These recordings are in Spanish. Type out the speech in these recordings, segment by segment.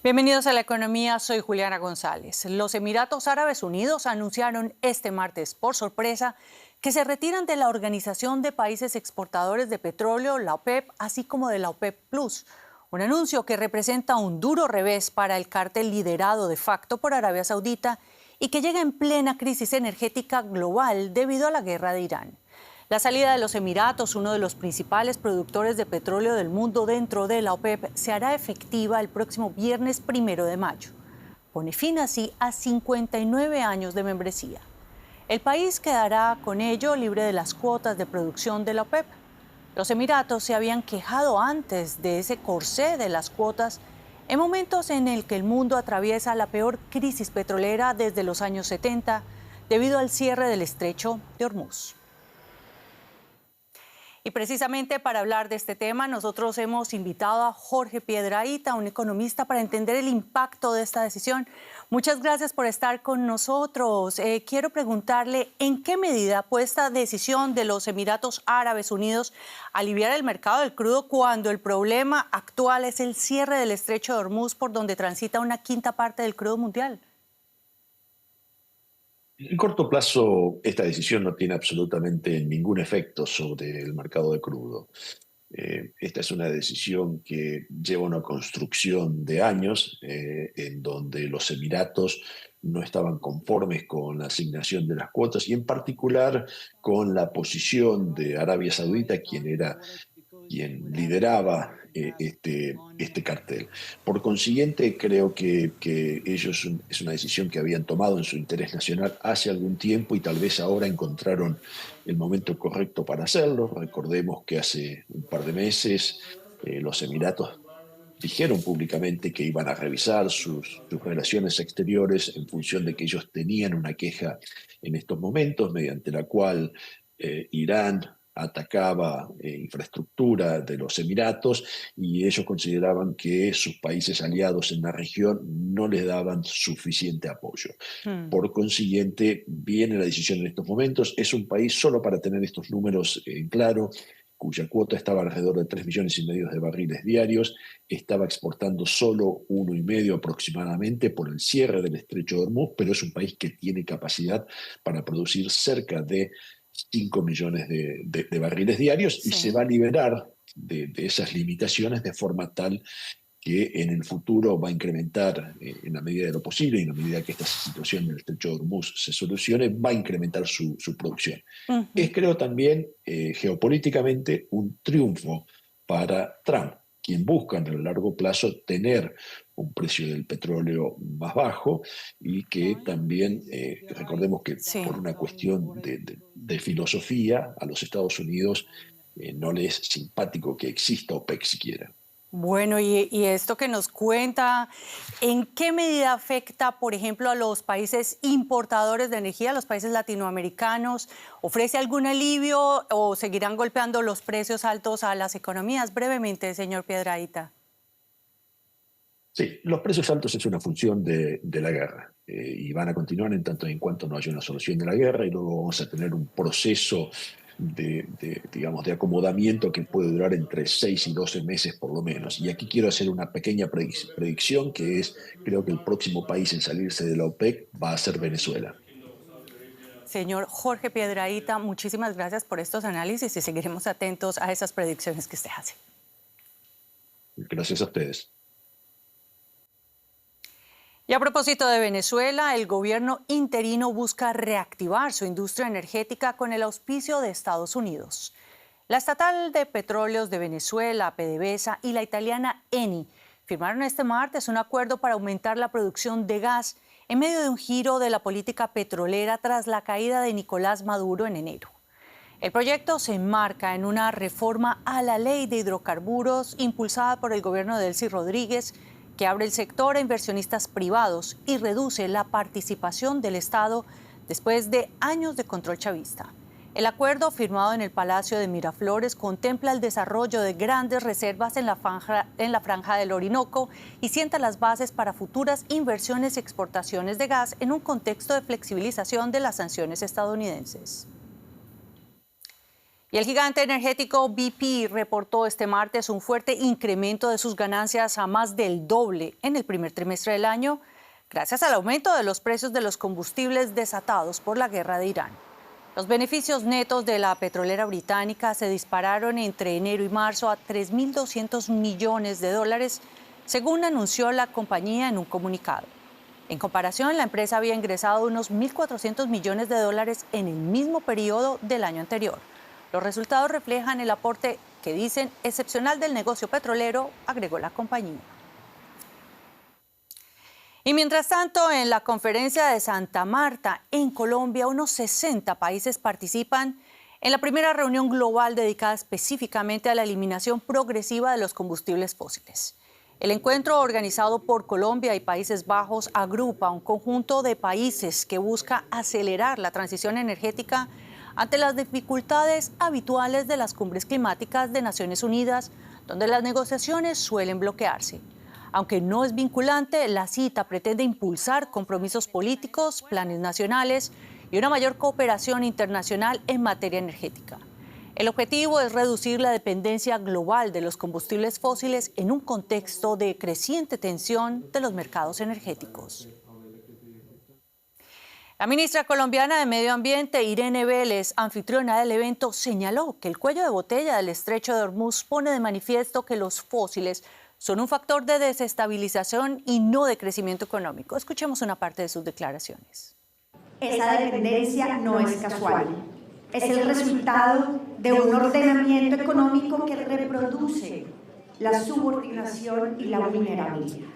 Bienvenidos a La Economía, soy Juliana González. Los Emiratos Árabes Unidos anunciaron este martes, por sorpresa, que se retiran de la Organización de Países Exportadores de Petróleo, la OPEP, así como de la OPEP Plus. Un anuncio que representa un duro revés para el cártel liderado de facto por Arabia Saudita y que llega en plena crisis energética global debido a la guerra de Irán. La salida de los Emiratos, uno de los principales productores de petróleo del mundo dentro de la OPEP, se hará efectiva el próximo viernes 1 de mayo. Pone fin así a 59 años de membresía. El país quedará con ello libre de las cuotas de producción de la OPEP. Los Emiratos se habían quejado antes de ese corsé de las cuotas en momentos en el que el mundo atraviesa la peor crisis petrolera desde los años 70 debido al cierre del estrecho de Hormuz. Y precisamente para hablar de este tema, nosotros hemos invitado a Jorge Piedrahita, un economista, para entender el impacto de esta decisión. Muchas gracias por estar con nosotros. Quiero preguntarle, ¿en qué medida puede esta decisión de los Emiratos Árabes Unidos aliviar el mercado del crudo cuando el problema actual es el cierre del estrecho de Hormuz, por donde transita una quinta parte del crudo mundial? En corto plazo, esta decisión no tiene absolutamente ningún efecto sobre el mercado de crudo. Esta es una decisión que lleva una construcción de años, en donde los Emiratos no estaban conformes con la asignación de las cuotas y en particular con la posición de Arabia Saudita, quien lideraba este cartel. Por consiguiente, creo que ellos es una decisión que habían tomado en su interés nacional hace algún tiempo y tal vez ahora encontraron el momento correcto para hacerlo. Recordemos que hace un par de meses los Emiratos dijeron públicamente que iban a revisar sus relaciones exteriores en función de que ellos tenían una queja en estos momentos, mediante la cual Irán atacaba infraestructura de los Emiratos y ellos consideraban que sus países aliados en la región no les daban suficiente apoyo. Por consiguiente, viene la decisión en estos momentos. Es un país, solo para tener estos números en claro, cuya cuota estaba alrededor de 3,5 millones de barriles diarios, estaba exportando solo 1,5 aproximadamente por el cierre del estrecho de Hormuz, pero es un país que tiene capacidad para producir cerca de 5 millones de barriles diarios y se Sí. va a liberar de esas limitaciones de forma tal que en el futuro va a incrementar, en la medida de lo posible y en la medida que esta situación del estrecho de Hormuz se solucione, va a incrementar su producción. Ujú. Es, creo, también geopolíticamente un triunfo para Trump, quien busca en el largo plazo tener un precio del petróleo más bajo y que también, recordemos que Sí. por una cuestión de filosofía, a los Estados Unidos no le es simpático que exista OPEC siquiera. Bueno, y esto que nos cuenta, ¿en qué medida afecta, por ejemplo, a los países importadores de energía, a los países latinoamericanos? ¿Ofrece algún alivio o seguirán golpeando los precios altos a las economías? Brevemente, señor Piedrahita. Sí, los precios altos es una función de la guerra y van a continuar en tanto y en cuanto no haya una solución de la guerra y luego vamos a tener un proceso digamos, de acomodamiento que puede durar entre 6 y 12 meses por lo menos. Y aquí quiero hacer una pequeña predicción que es, creo que el próximo país en salirse de la OPEC va a ser Venezuela. Señor Jorge Piedrahita, muchísimas gracias por estos análisis y seguiremos atentos a esas predicciones que usted hace. Gracias a ustedes. Y a propósito de Venezuela, el gobierno interino busca reactivar su industria energética con el auspicio de Estados Unidos. La estatal de petróleos de Venezuela, PDVSA, y la italiana Eni firmaron este martes un acuerdo para aumentar la producción de gas en medio de un giro de la política petrolera tras la caída de Nicolás Maduro en enero. El proyecto se enmarca en una reforma a la ley de hidrocarburos impulsada por el gobierno de Delcy Rodríguez, que abre el sector a inversionistas privados y reduce la participación del Estado después de años de control chavista. El acuerdo firmado en el Palacio de Miraflores contempla el desarrollo de grandes reservas en la franja del Orinoco y sienta las bases para futuras inversiones y exportaciones de gas en un contexto de flexibilización de las sanciones estadounidenses. Y el gigante energético BP reportó este martes un fuerte incremento de sus ganancias a más del doble en el primer trimestre del año, gracias al aumento de los precios de los combustibles desatados por la guerra de Irán. Los beneficios netos de la petrolera británica se dispararon entre enero y marzo a 3.200 millones de dólares, según anunció la compañía en un comunicado. En comparación, la empresa había ingresado unos 1.400 millones de dólares en el mismo periodo del año anterior. Los resultados reflejan el aporte que dicen excepcional del negocio petrolero, agregó la compañía. Y mientras tanto, en la conferencia de Santa Marta, en Colombia, unos 60 países participan en la primera reunión global dedicada específicamente a la eliminación progresiva de los combustibles fósiles. El encuentro, organizado por Colombia y Países Bajos, agrupa un conjunto de países que busca acelerar la transición energética ante las dificultades habituales de las cumbres climáticas de Naciones Unidas, donde las negociaciones suelen bloquearse. Aunque no es vinculante, la cita pretende impulsar compromisos políticos, planes nacionales y una mayor cooperación internacional en materia energética. El objetivo es reducir la dependencia global de los combustibles fósiles en un contexto de creciente tensión de los mercados energéticos. La ministra colombiana de Medio Ambiente, Irene Vélez, anfitriona del evento, señaló que el cuello de botella del estrecho de Hormuz pone de manifiesto que los fósiles son un factor de desestabilización y no de crecimiento económico. Escuchemos una parte de sus declaraciones. Esa dependencia no es casual. Es el resultado de un ordenamiento económico que reproduce la subordinación y la vulnerabilidad.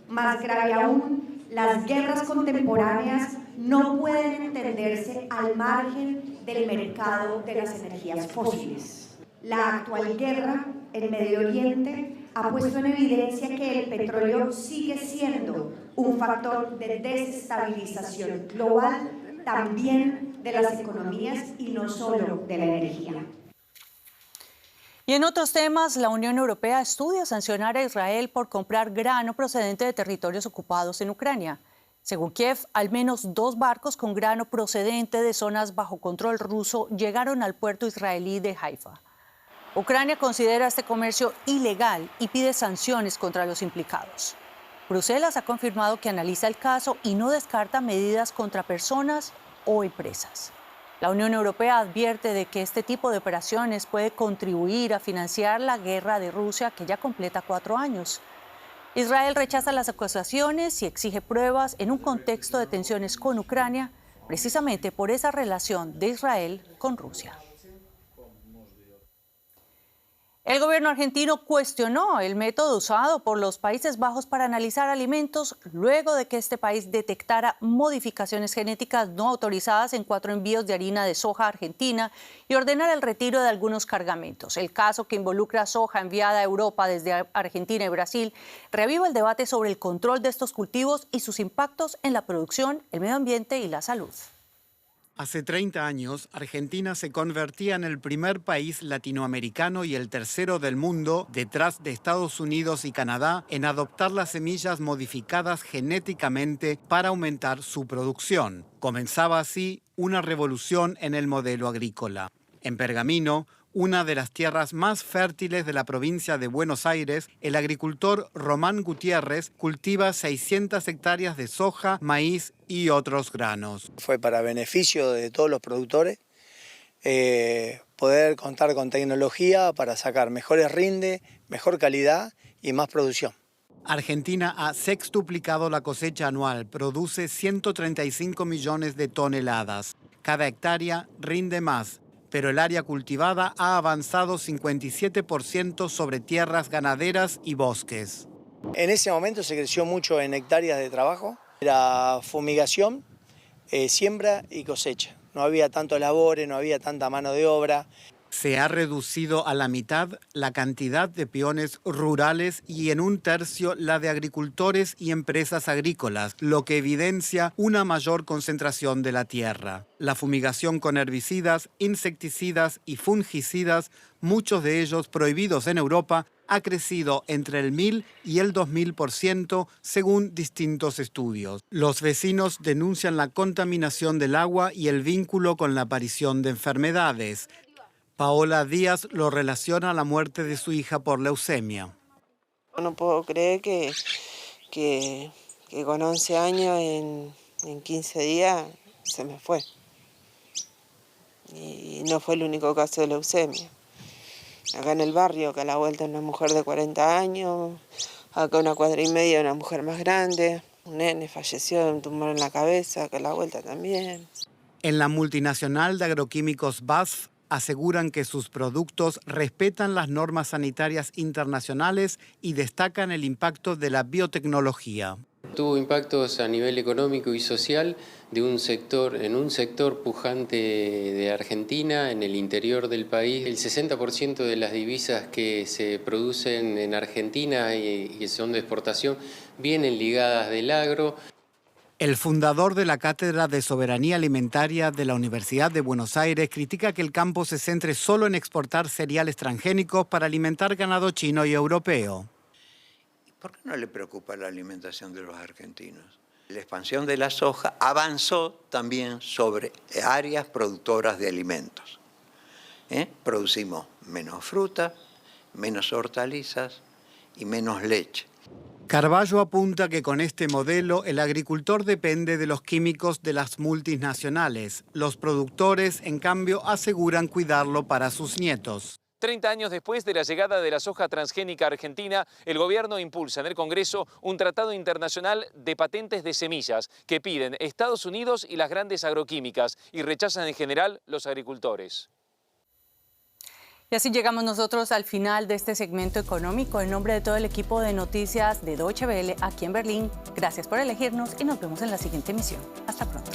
Más grave aún, las guerras contemporáneas no pueden entenderse al margen del mercado de las energías fósiles. La actual guerra en Medio Oriente ha puesto en evidencia que el petróleo sigue siendo un factor de desestabilización global, también de las economías y no solo de la energía. Y en otros temas, la Unión Europea estudia sancionar a Israel por comprar grano procedente de territorios ocupados en Ucrania. Según Kiev, al menos 2 barcos con grano procedente de zonas bajo control ruso llegaron al puerto israelí de Haifa. Ucrania considera este comercio ilegal y pide sanciones contra los implicados. Bruselas ha confirmado que analiza el caso y no descarta medidas contra personas o empresas. La Unión Europea advierte de que este tipo de operaciones puede contribuir a financiar la guerra de Rusia, que ya completa 4 años. Israel rechaza las acusaciones y exige pruebas en un contexto de tensiones con Ucrania, precisamente por esa relación de Israel con Rusia. El gobierno argentino cuestionó el método usado por los Países Bajos para analizar alimentos luego de que este país detectara modificaciones genéticas no autorizadas en 4 envíos de harina de soja a Argentina y ordenara el retiro de algunos cargamentos. El caso, que involucra soja enviada a Europa desde Argentina y Brasil, reaviva el debate sobre el control de estos cultivos y sus impactos en la producción, el medio ambiente y la salud. Hace 30 años, Argentina se convertía en el primer país latinoamericano y el tercero del mundo, detrás de Estados Unidos y Canadá, en adoptar las semillas modificadas genéticamente para aumentar su producción. Comenzaba así una revolución en el modelo agrícola. En Pergamino, una de las tierras más fértiles de la provincia de Buenos Aires, el agricultor Román Gutiérrez cultiva 600 hectáreas de soja, maíz y otros granos. Fue para beneficio de todos los productores poder contar con tecnología para sacar mejores rinde, mejor calidad y más producción. Argentina ha sextuplicado la cosecha anual, produce 135 millones de toneladas. Cada hectárea rinde más, pero el área cultivada ha avanzado 57% sobre tierras ganaderas y bosques. En ese momento se creció mucho en hectáreas de trabajo. Era fumigación, siembra y cosecha. No había tantos labores, no había tanta mano de obra. Se ha reducido a la mitad la cantidad de peones rurales y en 1/3 la de agricultores y empresas agrícolas, lo que evidencia una mayor concentración de la tierra. La fumigación con herbicidas, insecticidas y fungicidas, muchos de ellos prohibidos en Europa, ha crecido entre el 1000 y el 2000% según distintos estudios. Los vecinos denuncian la contaminación del agua y el vínculo con la aparición de enfermedades. Paola Díaz lo relaciona a la muerte de su hija por leucemia. No puedo creer que con 11 años en 15 días se me fue. Y no fue el único caso de leucemia. Acá en el barrio, acá a la vuelta una mujer de 40 años, acá una cuadra y media una mujer más grande, un nene falleció de un tumor en la cabeza, acá a la vuelta también. En la multinacional de agroquímicos BASF aseguran que sus productos respetan las normas sanitarias internacionales y destacan el impacto de la biotecnología. Tuvo impactos a nivel económico y social en un sector pujante de Argentina, en el interior del país. El 60% de las divisas que se producen en Argentina y que son de exportación vienen ligadas del agro. El fundador de la Cátedra de Soberanía Alimentaria de la Universidad de Buenos Aires critica que el campo se centre solo en exportar cereales transgénicos para alimentar ganado chino y europeo. ¿Por qué no le preocupa la alimentación de los argentinos? La expansión de la soja avanzó también sobre áreas productoras de alimentos. Producimos menos fruta, menos hortalizas y menos leche. Carballo apunta que con este modelo el agricultor depende de los químicos de las multinacionales. Los productores, en cambio, aseguran cuidarlo para sus nietos. 30 años después de la llegada de la soja transgénica a Argentina, el gobierno impulsa en el Congreso un tratado internacional de patentes de semillas que piden Estados Unidos y las grandes agroquímicas y rechazan en general los agricultores. Y así llegamos nosotros al final de este segmento económico. En nombre de todo el equipo de noticias de Deutsche Welle aquí en Berlín, gracias por elegirnos y nos vemos en la siguiente emisión. Hasta pronto.